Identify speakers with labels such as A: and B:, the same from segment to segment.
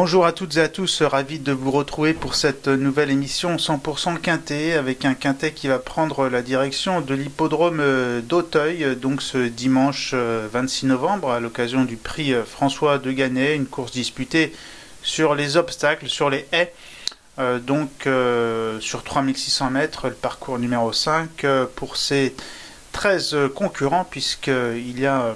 A: Bonjour à toutes et à tous, ravi de vous retrouver pour cette nouvelle émission 100% Quintet, avec un Quintet qui va prendre la direction de l'hippodrome d'Auteuil, donc ce dimanche 26 novembre, à l'occasion du prix François de Ganay, une course disputée sur les obstacles, sur les haies, sur 3600 mètres, le parcours numéro 5, pour ces 13 concurrents, puisqu'il y a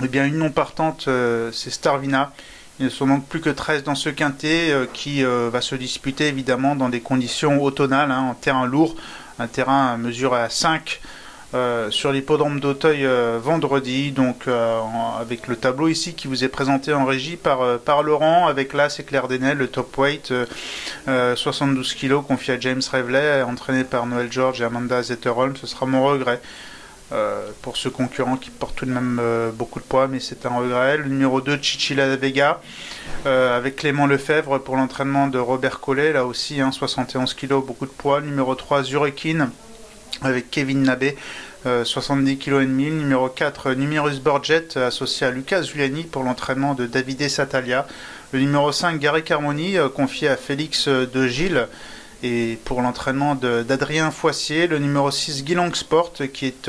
A: une non partante, c'est Starvina. Il ne sont donc plus que 13 dans ce quintet qui va se disputer évidemment dans des conditions automnales, en terrain lourd, un terrain mesuré à 5 sur l'hippodrome d'Auteuil vendredi, avec le tableau ici qui vous est présenté en régie par Laurent, avec l'As Éclair d'Enel, le top weight, 72 kg, confié à James Reveley, entraîné par Noël George et Amanda Zetterholm. Ce sera mon regret. Pour ce concurrent qui porte tout de même beaucoup de poids, mais c'est un regret. Le numéro 2, Chichila Vega, avec Clément Lefebvre pour l'entraînement de Robert Collet, là aussi 71 kg, beaucoup de poids. Le numéro 3, Zurekin, avec Kevin Nabé, 70 kg et demi. Le numéro 4, Numerus Borget, associé à Lucas Giuliani pour l'entraînement de Davide Satalia. Le numéro 5, Gary Carmoni, confié à Félix de Gilles, et pour l'entraînement d'Adrien Foissier. Le numéro 6, Guilong Sport, qui est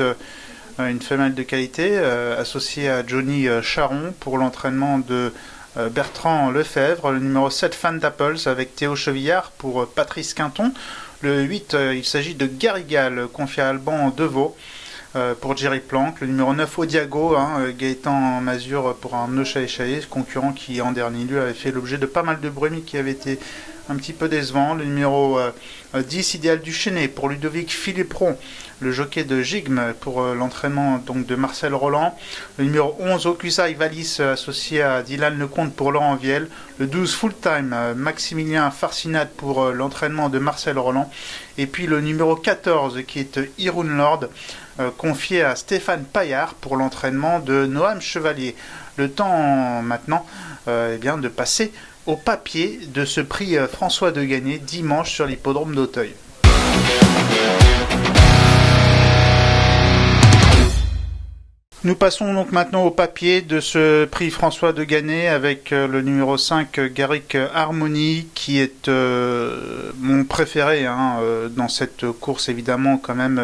A: une femelle de qualité, associée à Johnny Charon pour l'entraînement de Bertrand Lefebvre. Le numéro 7, Fan d'Apples, avec Théo Chevillard pour Patrice Quinton. Le 8, il s'agit de Garrigal, confié à Alban Deveau pour Jerry Planck. Le numéro 9, Odiago, Gaëtan Mazur pour un Neuchâtel, concurrent qui en dernier lieu avait fait l'objet de pas mal de bruit, mais qui avait été un petit peu décevant. Le numéro 10, Idéal du Chénet pour Ludovic Philippron, le jockey de Gigme pour l'entraînement de Marcel Roland. Le numéro 11, Okusai Valis, associé à Dylan Lecomte pour Laurent Viel. Le 12, Full Time, Maximilien Farcinade pour l'entraînement de Marcel Roland. Et puis le numéro 14, qui est Irun Lord, confié à Stéphane Paillard pour l'entraînement de Noam Chevalier. Le temps maintenant de passer au papier de ce prix François de Ganay dimanche sur l'hippodrome d'Auteuil. Nous passons donc maintenant au papier de ce prix François de Ganay avec le numéro 5, Garrick Harmony, qui est mon préféré dans cette course, évidemment quand même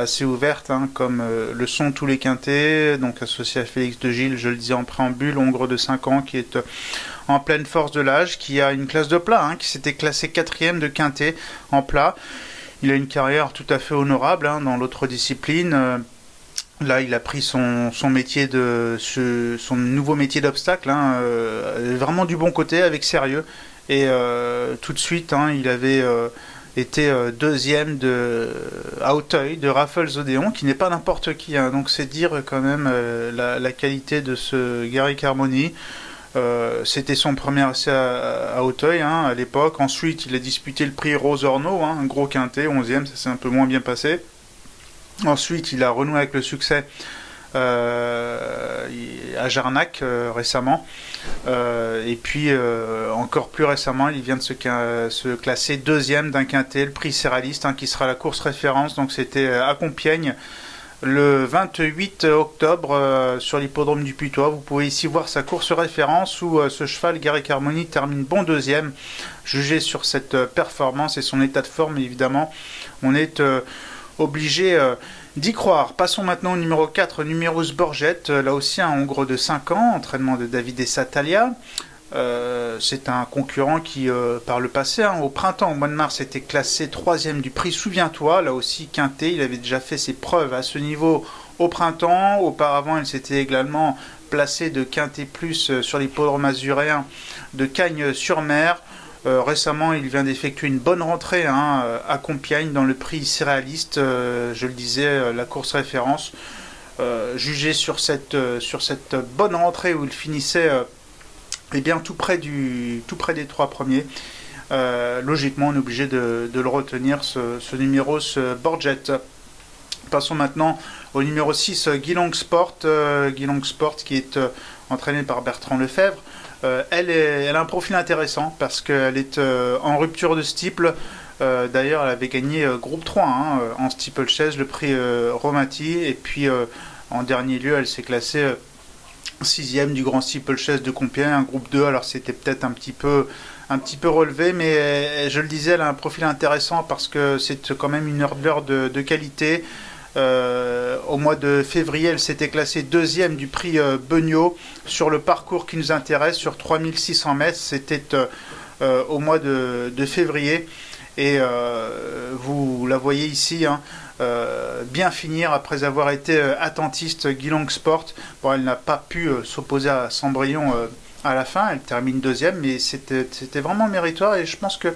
A: assez ouverte, comme le sont tous les quintets, donc associé à Félix de Gilles, je le disais en préambule, hongre de 5 ans, qui est en pleine force de l'âge, qui a une classe de plat, qui s'était classé 4e de quintet en plat. Il a une carrière tout à fait honorable dans l'autre discipline. Là, il a pris son métier son nouveau métier d'obstacle, vraiment du bon côté, avec sérieux. Et tout de suite, il avait été deuxième à Auteuil de Raffles Odéon, qui n'est pas n'importe qui. Donc c'est dire quand même la qualité de ce Garrick Harmony. C'était son premier essai à Auteuil à l'époque. Ensuite, il a disputé le prix Rose Orno, un gros quintet, 11e, ça s'est un peu moins bien passé. Ensuite, il a renoué avec le succès à Jarnac récemment. Et puis, encore plus récemment, il vient de se classer deuxième d'un quintet, le prix Céraliste, qui sera la course référence. Donc, c'était à Compiègne le 28 octobre sur l'hippodrome du Putois. Vous pouvez ici voir sa course référence où ce cheval, Garrick Harmony, termine bon deuxième. Jugé sur cette performance et son état de forme, évidemment, on est obligé d'y croire. Passons maintenant au numéro 4, Numerus Borget, là aussi un hongre de 5 ans, entraînement de Davide Satalia. C'est un concurrent qui, par le passé, au printemps, au mois de mars, était classé 3e du prix Souviens-toi, là aussi quintet. Il avait déjà fait ses preuves à ce niveau au printemps. Auparavant, il s'était également placé de quintet plus sur l'hippodrome azuréen de Cagnes-sur-Mer. Récemment, il vient d'effectuer une bonne rentrée à Compiègne dans le prix Céraliste, je le disais, la course référence. Jugé sur cette bonne rentrée où il finissait tout près des 3 premiers, logiquement on est obligé de le retenir, ce numéro, ce Borget. Passons maintenant au numéro 6, Guilong Sport, qui est entraîné par Bertrand Lefebvre. Elle a un profil intéressant parce qu'elle est en rupture de steeple. D'ailleurs, elle avait gagné groupe 3 en steeplechase, le prix Romati. Et puis, en dernier lieu, elle s'est classée 6e du Grand Steeplechase de Compiègne, un groupe 2. Alors c'était peut-être un petit peu relevé, mais je le disais, elle a un profil intéressant parce que c'est quand même une hurdler de qualité. Au mois de février, elle s'était classée deuxième du prix Beugnot sur le parcours qui nous intéresse, sur 3600 mètres. C'était au mois de février. Et vous la voyez ici, hein, bien finir après avoir été attentiste Geelong Sport. Bon, elle n'a pas pu s'opposer à Cendrillon à la fin, elle termine deuxième, mais c'était vraiment méritoire et je pense que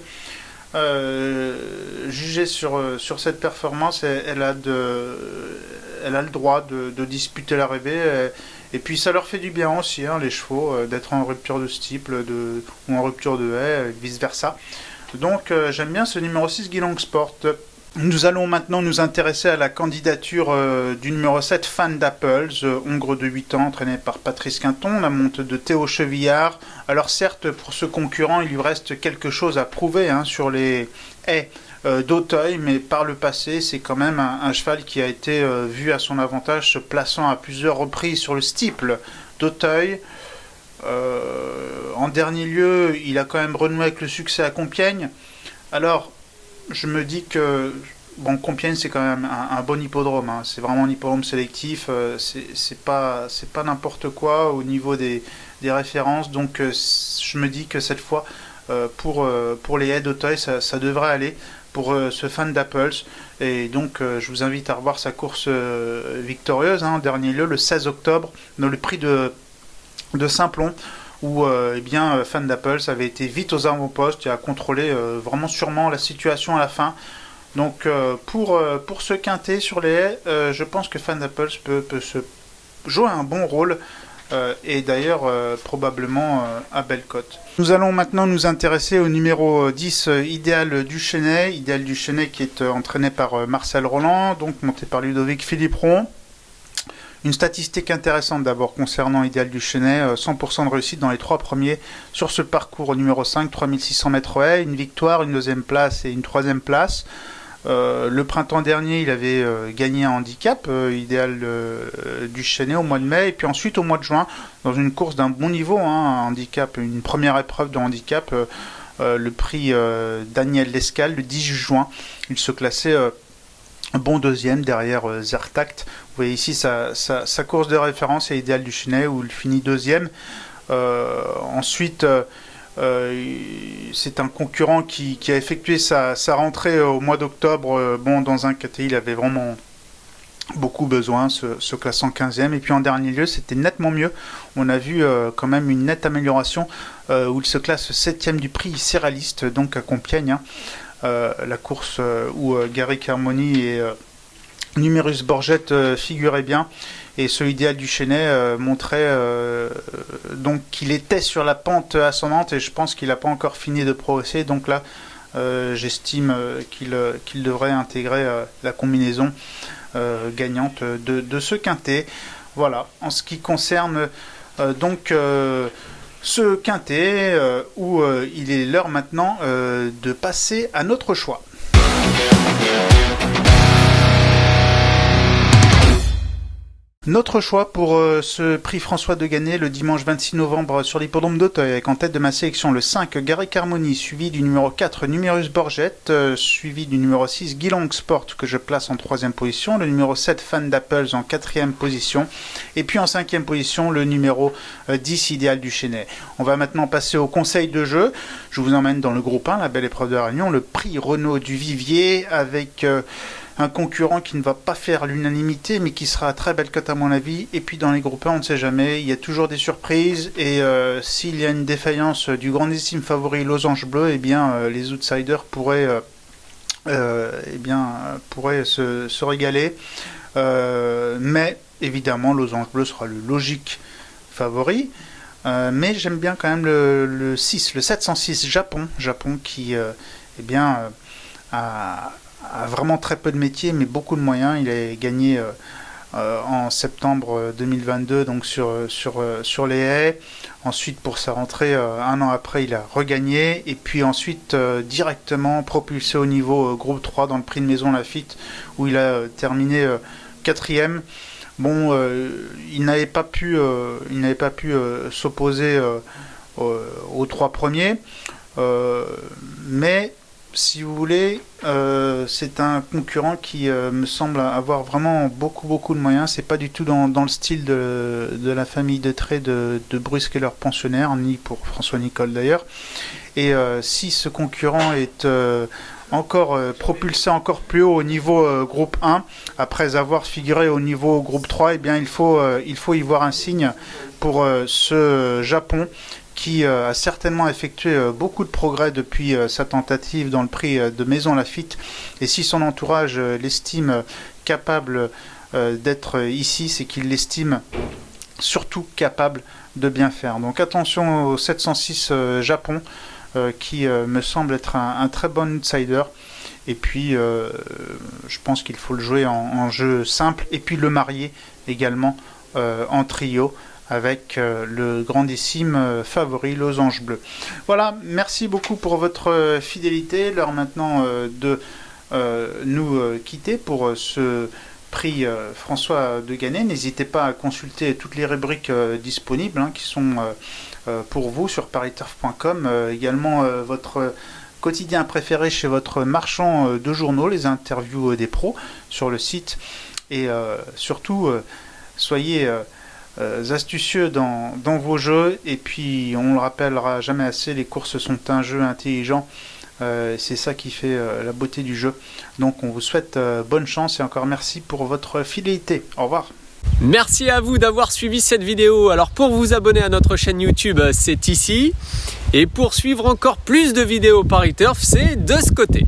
A: jugé sur cette performance, elle a le droit de disputer l'arrivée. Et puis ça leur fait du bien aussi, hein, les chevaux, d'être en rupture de steeple ou en rupture de haie, vice versa. Donc j'aime bien ce numéro 6 Geelong Sport. Nous allons maintenant nous intéresser à la candidature du numéro 7 Fan d'Apples, hongre de 8 ans, entraîné par Patrice Quinton, la monte de Théo Chevillard. Alors certes, pour ce concurrent, il lui reste quelque chose à prouver sur les haies d'Auteuil, mais par le passé, c'est quand même un cheval qui a été vu à son avantage, se plaçant à plusieurs reprises sur le steeple d'Auteuil. En dernier lieu, il a quand même renoué avec le succès à Compiègne. Alors, je me dis que Compiègne c'est quand même un bon hippodrome, hein. C'est vraiment un hippodrome sélectif, c'est pas n'importe quoi au niveau des références, donc je me dis que cette fois pour les haies d'Auteuil ça devrait aller pour ce Fan d'Apples, et donc je vous invite à revoir sa course victorieuse, en dernier lieu le 16 octobre dans le prix de Saint-Plon, où Fan d'Apples avait été vite aux avant-postes et a contrôlé vraiment sûrement la situation à la fin. Donc pour ce quintet sur les haies, je pense que Fan d'Apples peut se jouer un bon rôle, et d'ailleurs probablement à belle cote. Nous allons maintenant nous intéresser au numéro 10 Idéal du Chesnay. Idéal du Chesnay qui est entraîné par Marcel Roland, donc monté par Ludovic Philippron. Une statistique intéressante d'abord concernant Idéal du Chesnay, 100% de réussite dans les 3 premiers sur ce parcours au numéro 5, 3600 mètres haies, une victoire, une deuxième place et une troisième place. Le printemps dernier, il avait gagné un handicap, Idéal du Chesnay au mois de mai, et puis ensuite au mois de juin, dans une course d'un bon niveau, un handicap, une première épreuve de handicap, le prix Daniel Lescal, le 18 juin, il se classait bon deuxième derrière Zertact. Vous voyez ici sa course de référence est Idéal du Chesnay où il finit deuxième. Ensuite, c'est un concurrent qui a effectué sa rentrée au mois d'octobre. Dans un KTI, il avait vraiment beaucoup besoin, se classant 15e. Et puis en dernier lieu, c'était nettement mieux. On a vu quand même une nette amélioration où il se classe 7e du prix Céraliste, donc à Compiègne. La course où Garrick Harmony et Numerus Borgette figuraient bien, et ce Idéal du Chesnay montrait donc qu'il était sur la pente ascendante, et je pense qu'il n'a pas encore fini de progresser, donc là j'estime qu'il devrait intégrer la combinaison gagnante de ce quintet. Voilà, en ce qui concerne ce quintet où il est l'heure maintenant de passer à notre choix. Notre choix pour ce prix François de Ganay le dimanche 26 novembre sur l'hippodrome d'Auteuil, avec en tête de ma sélection le 5 Garrick Harmony, suivi du numéro 4 Numerus Borgette, suivi du numéro 6 Geelong Sport que je place en 3e position, le numéro 7 Fan d'Apples en 4e position, et puis en 5e position le numéro 10 Idéal du Chesnay. On va maintenant passer au conseil de jeu. Je vous emmène dans le groupe 1, la belle épreuve de la Réunion, le prix Renaud du Vivier, avec un concurrent qui ne va pas faire l'unanimité, mais qui sera à très belle cote à mon avis. Et puis dans les groupes 1, on ne sait jamais, il y a toujours des surprises, et s'il y a une défaillance du grandissime favori Losange Bleu, les outsiders pourraient se régaler. Mais évidemment, Losange Bleu sera le logique favori. Mais j'aime bien quand même le 6, le 706 Japon qui a vraiment très peu de métier mais beaucoup de moyens. Il a gagné en septembre 2022 donc sur les haies. Ensuite pour sa rentrée un an après il a regagné, et puis ensuite directement propulsé au niveau groupe 3 dans le prix de Maison Lafitte où il a terminé 4e. Bon, il n'avait pas pu, s'opposer aux 3 premiers, mais si vous voulez, c'est un concurrent qui me semble avoir vraiment beaucoup de moyens. C'est pas du tout dans le style de la famille de traits de Bruce Keller pensionnaire, ni pour François Nicole d'ailleurs. Et si ce concurrent est encore propulsé encore plus haut au niveau groupe 1, après avoir figuré au niveau groupe 3, eh bien il faut y voir un signe pour ce Japon qui a certainement effectué beaucoup de progrès depuis sa tentative dans le prix de Maison Lafitte. Et si son entourage l'estime capable d'être ici, c'est qu'il l'estime surtout capable de bien faire. Donc attention au 706 Japon, qui me semble être un très bon outsider. Et puis je pense qu'il faut le jouer en jeu simple, et puis le marier également en trio avec le grandissime favori Losange Bleu. Voilà, merci beaucoup pour votre fidélité. L'heure maintenant de nous quitter pour ce prix François de Ganay. N'hésitez pas à consulter toutes les rubriques disponibles qui sont pour vous sur pariturf.com. Également votre quotidien préféré chez votre marchand de journaux, les interviews des pros sur le site. Et surtout, soyez astucieux dans vos jeux. Et puis, on le rappellera jamais assez, les courses sont un jeu intelligent. C'est ça qui fait la beauté du jeu. Donc, on vous souhaite bonne chance et encore merci pour votre fidélité. Au revoir.
B: Merci à vous d'avoir suivi cette vidéo. Alors pour vous abonner à notre chaîne YouTube, c'est ici. Et pour suivre encore plus de vidéos Paris Turf, c'est de ce côté.